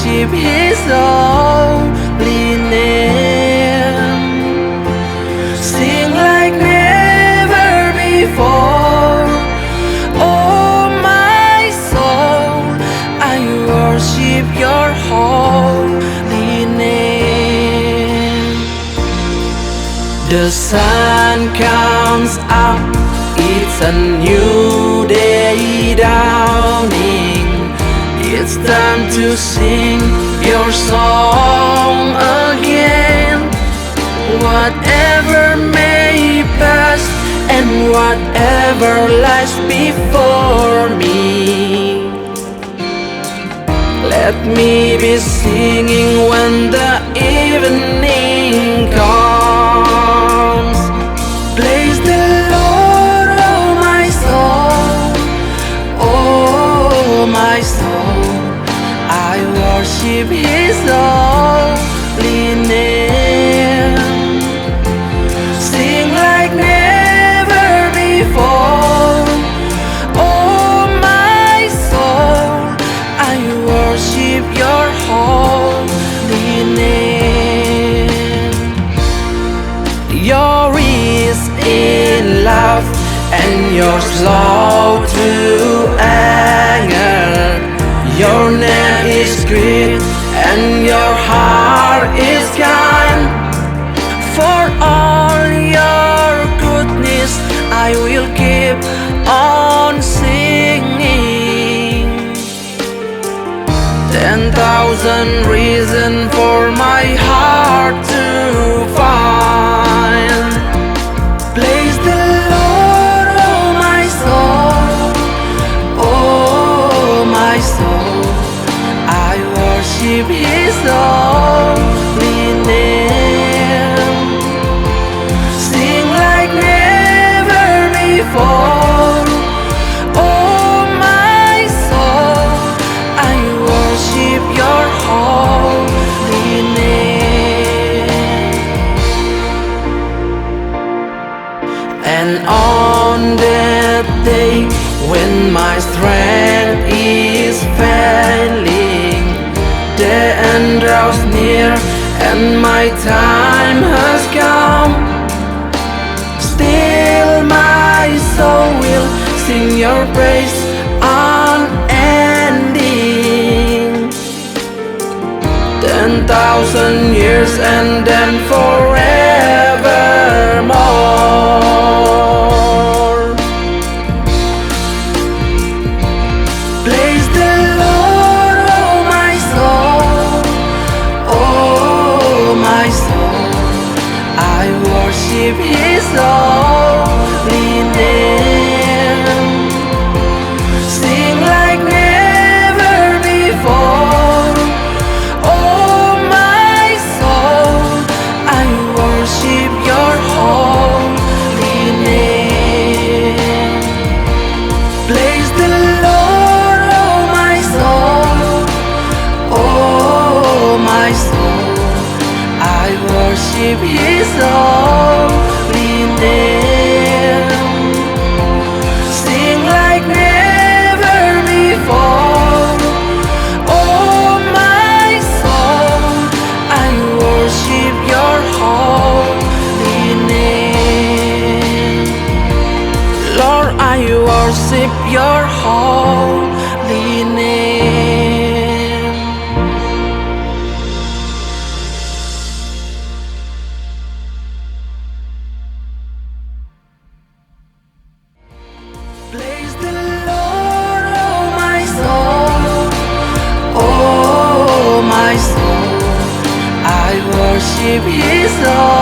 worship His holy name. Sing like never before. Oh my soul, I worship Your holy name. The sun comes up, it's a new day dawning. It's time to sing Your song again. Whatever may pass and whatever lies before me, let me be singing when the evening comes. Praise the Lord, oh my soul, oh my soul, I worship His holy name. Sing like never before. Oh my soul, I worship Your holy name. You're rich in love and You're slow to anger. Your name is great and Your heart is kind. For all Your goodness I will keep on singing. 10,000 reasons for my heart to find. Praise the Lord, oh my soul, oh my soul, I worship His holy name. Sing like never before. Oh my soul, I worship Your holy name. And on that day when my strength is failing, the end draws near and my time has come, still my soul will sing Your praise unending. 10,000 years and then forevermore. Praise the Lord, oh my soul, oh my soul, I worship His holy name. Sing like never before. Oh my soul, I worship Your holy name. Praise the Lord, oh my soul, oh my soul, I worship His holy name. Sing like never before. Oh my soul, I worship Your holy name. Lord, I worship Your holy name. Praise the Lord, oh my soul, oh my soul, I worship His holy name.